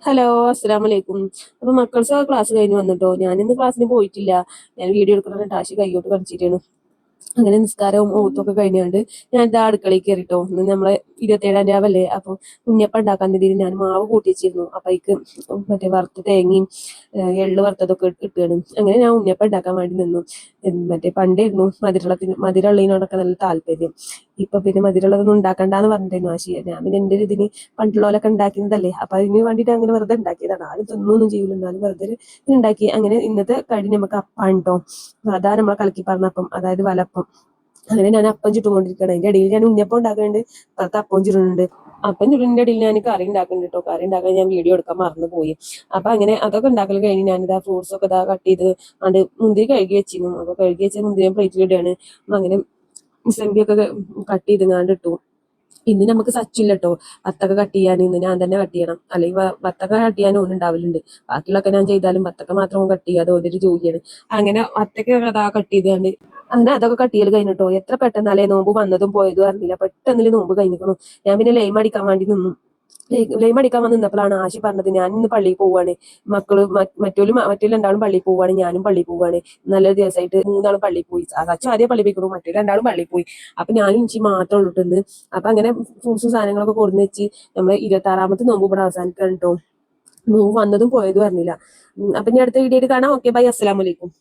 Hello, അസ്സലാമു അലൈക്കും. അപ്പൊ മക്കൾസ് ക്ലാസ് കഴിഞ്ഞ് വന്നിട്ടോ. ഞാനിന്ന് ക്ലാസ്സിന് പോയിട്ടില്ല. ഞാൻ വീഡിയോ എടുക്കുന്ന ടാഷി കൈയോട്ട് കളിച്ചിട്ടാണ്. അങ്ങനെ നിസ്കാരവും ഓത്തൊക്കെ കഴിഞ്ഞാണ്ട് ഞാൻ ഇതാ അടുക്കളയിൽ കയറിട്ടോ. ഇന്ന് നമ്മളെ 27-ാം രാവല്ലേ. അപ്പൊ ഉണ്ണിയപ്പം ഉണ്ടാക്കാൻ വേണ്ടി ഞാൻ മാവ് കൂട്ടി വെച്ചിരുന്നു. അപ്പൊ അതിക്ക് മറ്റേ വറുത്ത തേങ്ങയും എള്ള് വറുത്തതൊക്കെ ഇട്ടുകയാണ്. അങ്ങനെ ഞാൻ ഉണ്ണിയപ്പം ഉണ്ടാക്കാൻ വേണ്ടി നിന്നു. മറ്റേ പണ്ടായിരുന്നു മധുരമുള്ളതിനോടൊക്കെ നല്ല താല്പര്യം. ഇപ്പൊ പിന്നെ മധുരമുള്ളതൊന്നും ഉണ്ടാക്കണ്ടെന്ന് പറഞ്ഞിട്ടായിരുന്നു ആശയ. ഞാൻ പിന്നെ എന്റെ ഒരു ഇതിന് പണ്ടുള്ളവരൊക്കെ ഉണ്ടാക്കുന്നതല്ലേ. അപ്പൊ അതിന് വേണ്ടിയിട്ട് അങ്ങനെ വെറുതെ ഉണ്ടാക്കിയതാണ്. ആരും തിന്നൊന്നും ചെയ്യില്ല, എന്നാലും വെറുതെ ഉണ്ടാക്കി. അങ്ങനെ ഇന്നത്തെ കഴിഞ്ഞ് നമുക്ക് അപ്പാണ് കേട്ടോ. അതാ നമ്മളെ കളിക്കി പറഞ്ഞപ്പം, അതായത് വലപ്പം. അങ്ങനെ ഞാൻ അപ്പം ചുട്ടുകൊണ്ടിരിക്കുകയാണ്. അതിന്റെ ഇടയിൽ ഞാൻ ഉണ്ണിയപ്പം ഉണ്ടാക്കുന്നുണ്ട്, പുറത്ത് അപ്പം ചുടുന്നുണ്ട്. അപ്പം ചുടുന്നതിന്റെ ഇടയിൽ ഞാൻ കറി ഉണ്ടാക്കുന്നുണ്ട് കേട്ടോ. കറി ഉണ്ടാക്കാൻ ഞാൻ വീഡിയോ എടുക്കാൻ മറന്നു പോയി. അപ്പൊ അങ്ങനെ അതൊക്കെ ഉണ്ടാക്കൽ കഴിഞ്ഞ് ഞാനിതാ ഫ്രൂട്ട്സ് ഒക്കെ ഇതാ കട്ട് ചെയ്ത് അത് മുന്തിരി കഴുകി വെച്ചിരുന്നു. അപ്പൊ കഴുകി വെച്ച മുന്തിരി പ്ലേറ്റിൽ ഇടുകയാണ്. അങ്ങനെ മുസമ്പിയൊക്കെ കട്ട് ചെയ്ത് ഇട്ടു. ഇന്ന് നമുക്ക് സച്ചില്ല കേട്ടോ. വത്തക്ക കട്ട് ചെയ്യാൻ ഇന്ന് ഞാൻ തന്നെ കട്ട് ചെയ്യണം. അല്ലെങ്കിൽ വത്തക്ക കട്ട് ചെയ്യാൻ ഓൻ ഉണ്ടാവലുണ്ട്. ബാക്കിയുള്ളൊക്കെ ഞാൻ ചെയ്താലും വത്തക്ക മാത്രം കട്ട് ചെയ്യാതെ ഓരോ ജോലിയാണ്. അങ്ങനെ വത്തക്ക അതാ കട്ട് ചെയ്താണ്ട് അങ്ങനെ അതൊക്കെ കട്ട് ചെയ്യൽ കഴിഞ്ഞിട്ടോ. എത്ര പെട്ടെന്നല്ലേ നോമ്പ് വന്നതും പോയതും അറിഞ്ഞില്ല. പെട്ടെന്നില് നോമ്പ് കഴിഞ്ഞിരിക്കണു. ഞാൻ പിന്നെ ലൈം അടിക്കാൻ വേണ്ടി നിന്നു. ലൈം അടിക്കാൻ വന്ന് നിന്നപ്പോഴാണ് ആശി പറഞ്ഞത് ഞാൻ ഇന്ന് പള്ളിയിൽ പോവാണ്. മറ്റൊരു രണ്ടാളും പള്ളിയിൽ പോവാണ്, ഞാനും പള്ളിയിൽ പോവാണ്. നല്ലൊരു ദിവസമായിട്ട് മൂന്നാളും പള്ളിയിൽ പോയി. സച്ചു ആദ്യം പള്ളിയിൽ പോയിക്കണു, മറ്റൊരു രണ്ടാളും പള്ളിയിൽ പോയി. അപ്പൊ ഞാനും ഇഞ്ചി മാത്രം ഉള്ളിട്ടുണ്ട്. അപ്പൊ അങ്ങനെ ഫ്രൂട്ട്സും സാധനങ്ങളൊക്കെ കൊടുന്ന് വെച്ച് നമ്മള് 26-ാമത്തെ നോമ്പ് ഇവിടെ അവസാനിക്കാൻ കേട്ടോ. നോമ്പ് വന്നതും പോയതും അറിഞ്ഞില്ല. അപ്പൊ ഇനി അടുത്ത വീഡിയോയിൽ കാണാം. ഓക്കെ, ബൈ, അസ്സലാമു അലൈക്കും.